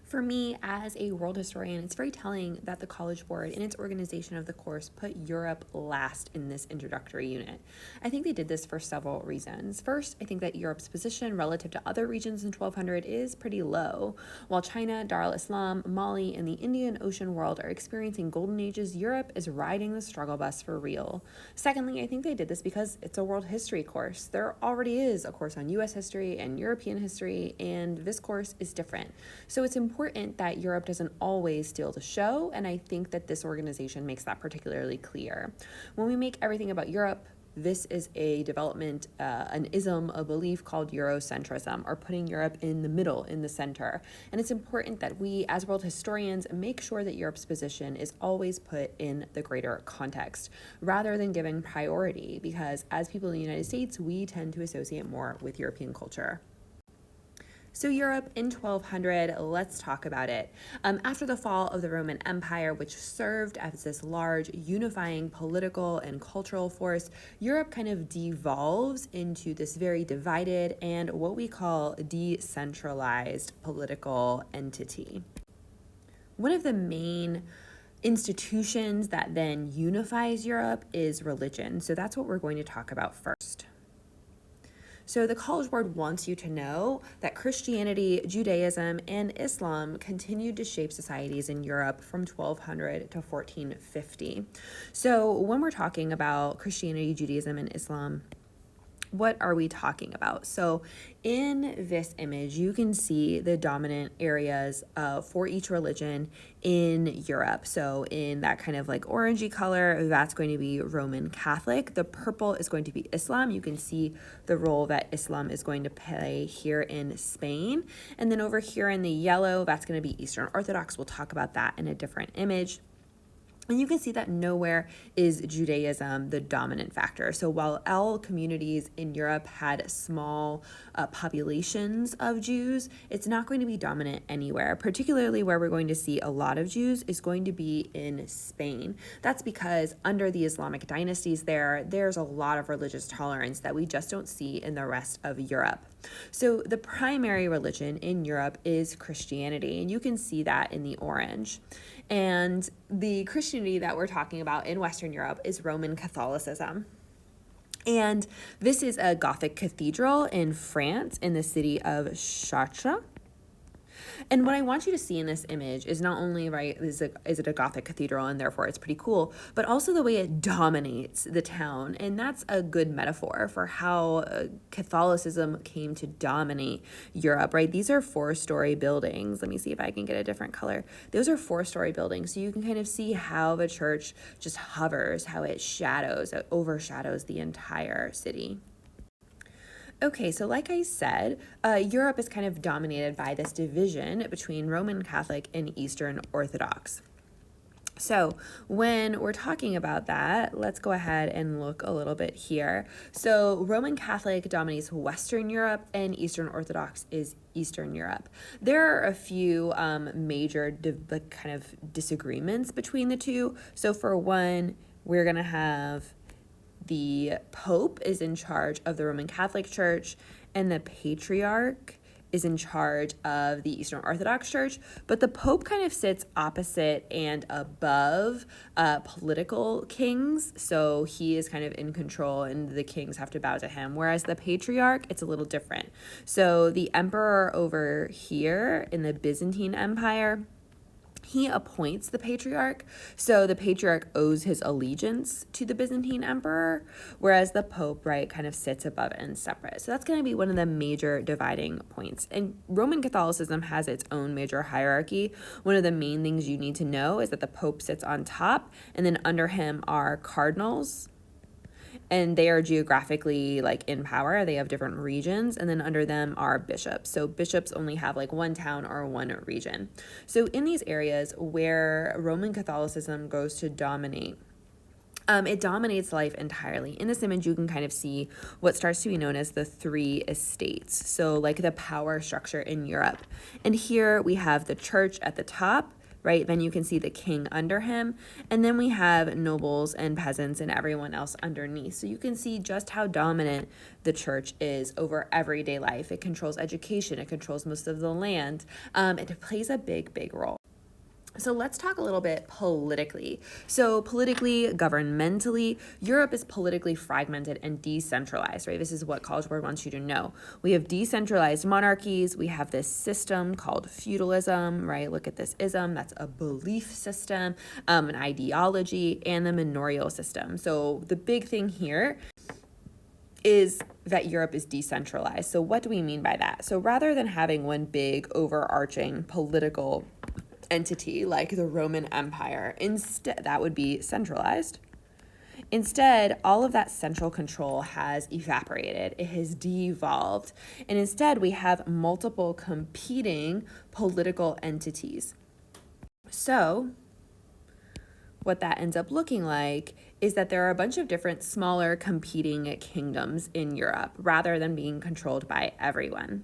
For me, as a world historian, it's very telling that the College Board, in its organization of the course, put Europe last in this introductory unit. I think they did this for several reasons. First, I think that Europe's position relative to other regions in 1200 is pretty low. While China, Dar al-Islam, Mali, and the Indian Ocean world are experiencing golden ages, Europe is riding the struggle bus for real. Secondly, I think they did this because it's a world history course. There already is a course on US history and European history, and this course is different. So it's important that Europe doesn't always steal the show, and I think that this organization makes that particularly clear. When we make everything about Europe, this is a development, an ism, a belief called Eurocentrism, or putting Europe in the middle, in the center. And it's important that we, as world historians, make sure that Europe's position is always put in the greater context, rather than given priority, because as people in the United States, we tend to associate more with European culture. So Europe in 1200, let's talk about it. After the fall of the Roman Empire, which served as this large unifying political and cultural force, Europe kind of devolves into this very divided and what we call decentralized political entity. One of the main institutions that then unifies Europe is religion. So that's what we're going to talk about first. So the College Board wants you to know that Christianity, Judaism, and Islam continued to shape societies in Europe from 1200 to 1450. So when we're talking about Christianity, Judaism, and Islam, what are we talking about? So in this image, you can see the dominant areas for each religion in Europe. So in that kind of like orangey color, that's going to be Roman Catholic. The purple is going to be Islam. You can see the role that Islam is going to play here in Spain. And then over here in the yellow, that's going to be Eastern Orthodox. We'll talk about that in a different image. And you can see that nowhere is Judaism the dominant factor. So while all communities in Europe had small populations of Jews, it's not going to be dominant anywhere. Particularly where we're going to see a lot of Jews is going to be in Spain. That's because under the Islamic dynasties there's a lot of religious tolerance that we just don't see in the rest of Europe. So the primary religion in Europe is Christianity, and you can see that in the orange. And the Christianity that we're talking about in Western Europe is Roman Catholicism. And this is a Gothic cathedral in France in the city of Chartres. And what I want you to see in this image is not only, right, is it a Gothic cathedral and therefore it's pretty cool, but also the way it dominates the town. And that's a good metaphor for how Catholicism came to dominate Europe, right? These are 4-story buildings. Let me see if I can get a different color. Those are 4-story buildings. So you can kind of see how the church just hovers, how it overshadows the entire city. Okay, so like I said, Europe is kind of dominated by this division between Roman Catholic and Eastern Orthodox. So when we're talking about that, let's go ahead and look a little bit here. So Roman Catholic dominates Western Europe and Eastern Orthodox is Eastern Europe. There are a few major kind of disagreements between the two. So for one, we're going to have the Pope is in charge of the Roman Catholic Church, and the Patriarch is in charge of the Eastern Orthodox Church, but the Pope kind of sits opposite and above political kings, so he is kind of in control and the kings have to bow to him, whereas the Patriarch, it's a little different. So the emperor over here in the Byzantine Empire, he appoints the Patriarch, so the Patriarch owes his allegiance to the Byzantine emperor, whereas the Pope, right, kind of sits above and separate. So that's going to be one of the major dividing points. And Roman Catholicism has its own major hierarchy. One of the main things you need to know is that the Pope sits on top, and then under him are cardinals, and they are geographically like in power. They have different regions, and then under them are bishops. So bishops only have like one town or one region. So in these areas where Roman Catholicism goes to dominate, it dominates life entirely. In this image, you can kind of see what starts to be known as the 3 estates. So like the power structure in Europe. And here we have the church at the top, right? Then you can see the king under him. And then we have nobles and peasants and everyone else underneath. So you can see just how dominant the church is over everyday life. It controls education. It controls most of the land. It plays a big, big role. So let's talk a little bit politically. So politically, governmentally, Europe is politically fragmented and decentralized, right? This is what College Board wants you to know. We have decentralized monarchies. We have this system called feudalism, right? Look at this ism. That's a belief system, an ideology, and the manorial system. So the big thing here is that Europe is decentralized. So what do we mean by that? So rather than having one big overarching political entity like the Roman Empire, instead that would be centralized. Instead, all of that central control has evaporated. It has devolved. And instead, we have multiple competing political entities. So what that ends up looking like is that there are a bunch of different smaller competing kingdoms in Europe rather than being controlled by everyone.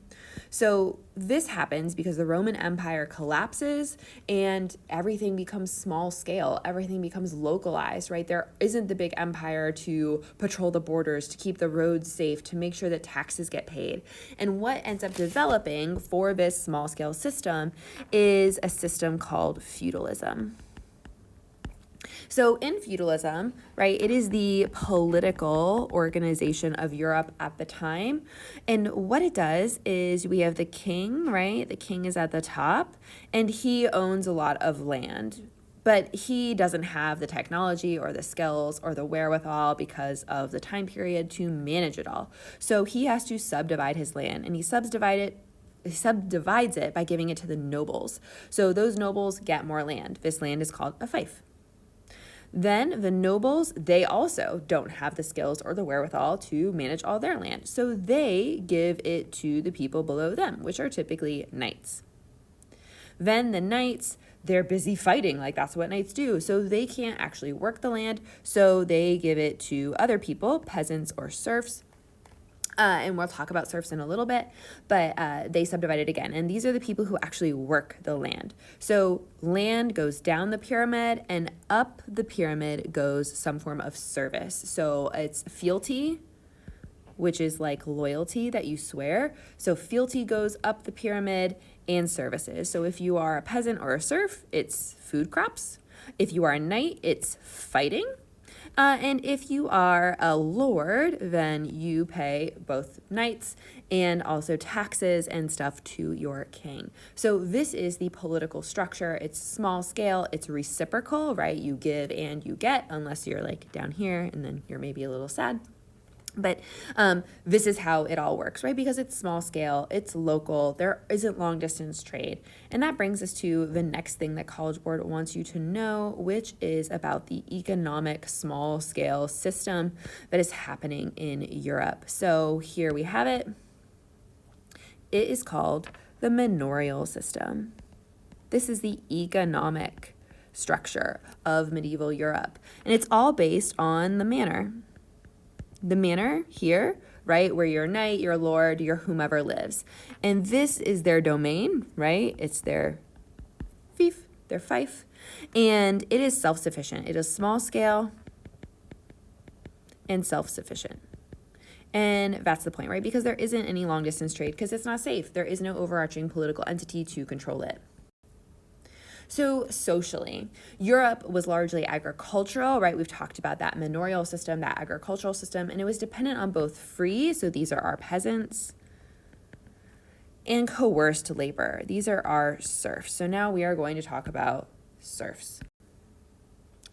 So this happens because the Roman Empire collapses and everything becomes small scale. Everything becomes localized, right? There isn't the big empire to patrol the borders, to keep the roads safe, to make sure that taxes get paid. And what ends up developing for this small scale system is a system called feudalism. So in feudalism, right, it is the political organization of Europe at the time. And what it does is we have the king, right? The king is at the top, and he owns a lot of land. But he doesn't have the technology or the skills or the wherewithal because of the time period to manage it all. So he has to subdivide his land, and he subdivides it by giving it to the nobles. So those nobles get more land. This land is called a fief. Then the nobles, they also don't have the skills or the wherewithal to manage all their land. So they give it to the people below them, which are typically knights. Then the knights, they're busy fighting, like that's what knights do. So they can't actually work the land. So they give it to other people, peasants or serfs. And we'll talk about serfs in a little bit, but they subdivide it again. And these are the people who actually work the land. So land goes down the pyramid, and up the pyramid goes some form of service. So it's fealty, which is like loyalty that you swear. So fealty goes up the pyramid, and services. So if you are a peasant or a serf, it's food crops. If you are a knight, it's fighting. And if you are a lord, then you pay both knights and also taxes and stuff to your king. So this is the political structure. It's small scale. It's reciprocal, right? You give and you get, unless you're like down here and then you're maybe a little sad. But this is how it all works, right? Because it's small scale, it's local, there isn't long distance trade. And that brings us to the next thing that College Board wants you to know, which is about the economic small scale system that is happening in Europe. So here we have it. It is called the manorial system. This is the economic structure of medieval Europe. And it's all based on the manor. The manor here, right, where your knight, your lord, your whomever lives. And this is their domain, right? It's their fief, their fief. And it is self-sufficient. It is small scale and self-sufficient. And that's the point, right? Because there isn't any long distance trade because it's not safe. There is no overarching political entity to control it. So socially, Europe was largely agricultural, right? We've talked about that manorial system, that agricultural system, and it was dependent on both free, so these are our peasants, and coerced labor. These are our serfs. So now we are going to talk about serfs.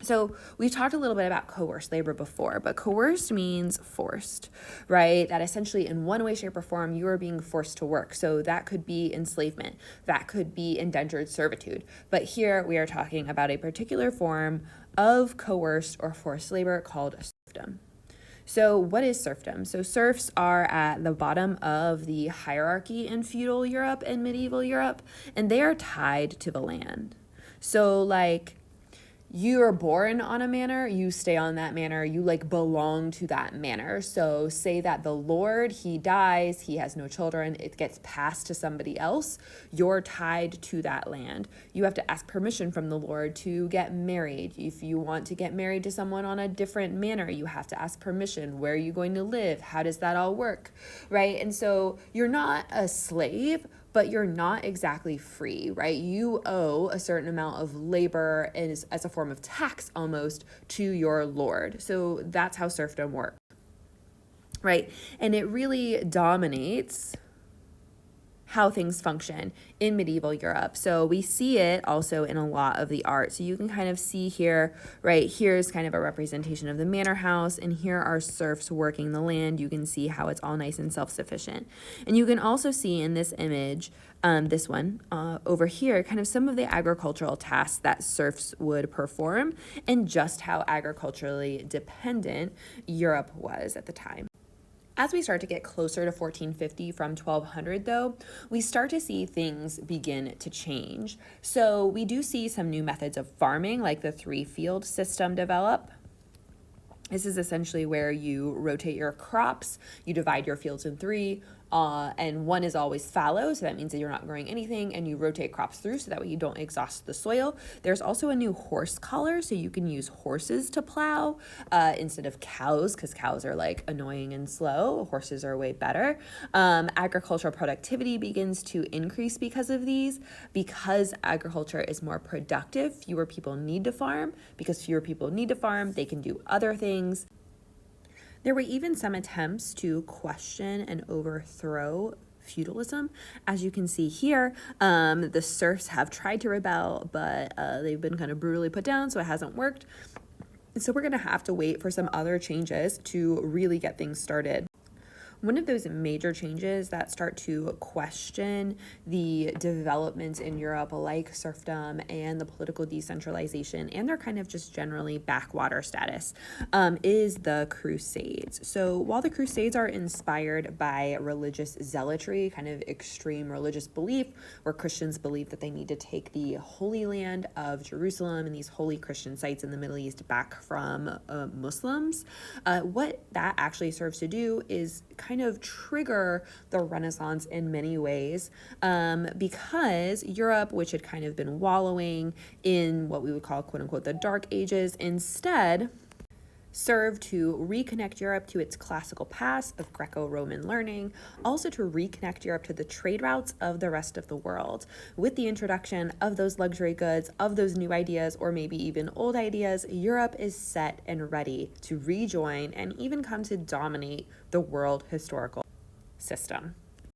So we've talked a little bit about coerced labor before, but coerced means forced, right? That essentially in one way, shape, or form, you are being forced to work. So that could be enslavement, that could be indentured servitude. But here we are talking about a particular form of coerced or forced labor called serfdom. So what is serfdom? So serfs are at the bottom of the hierarchy in feudal Europe and medieval Europe, and they are tied to the land. So like, you're born on a manor, you stay on that manor, you like belong to that manor. So say that the Lord, he dies, he has no children, it gets passed to somebody else, you're tied to that land. You have to ask permission from the Lord to get married. If you want to get married to someone on a different manor, you have to ask permission. Where are you going to live? How does that all work? Right? And so you're not a slave, but you're not exactly free, right? You owe a certain amount of labor as a form of tax almost to your lord. So that's how serfdom works, right? And it really dominates how things function in medieval Europe. So we see it also in a lot of the art. So you can kind of see here, right, here's kind of a representation of the manor house, and here are serfs working the land. You can see how it's all nice and self-sufficient. And you can also see in this image, this one over here, kind of some of the agricultural tasks that serfs would perform and just how agriculturally dependent Europe was at the time. As we start to get closer to 1450 from 1200, though, we start to see things begin to change. So we do see some new methods of farming, like the 3-field system, develop. This is essentially where you rotate your crops, you divide your fields in 3, and one is always fallow, so that means that you're not growing anything, and you rotate crops through so that way you don't exhaust the soil. There's also a new horse collar, so you can use horses to plow instead of cows, because cows are like annoying and slow. Horses are way better. Agricultural productivity begins to increase because of these. Because agriculture is more productive, fewer people need to farm. Because fewer people need to farm, they can do other things. There were even some attempts to question and overthrow feudalism. As you can see here, the serfs have tried to rebel, but they've been kind of brutally put down, so it hasn't worked. So we're going to have to wait for some other changes to really get things started. One of those major changes that start to question the developments in Europe, like serfdom and the political decentralization and their kind of just generally backwater status, is the Crusades. So while the Crusades are inspired by religious zealotry, kind of extreme religious belief, where Christians believe that they need to take the Holy Land of Jerusalem and these holy Christian sites in the Middle East back from Muslims, what that actually serves to do is kind of trigger the Renaissance in many ways, because Europe, which had kind of been wallowing in what we would call, quote unquote, the Dark Ages, instead served to reconnect Europe to its classical past of Greco-Roman learning, also to reconnect Europe to the trade routes of the rest of the world. With the introduction of those luxury goods, of those new ideas, or maybe even old ideas, Europe is set and ready to rejoin and even come to dominate the world historical system.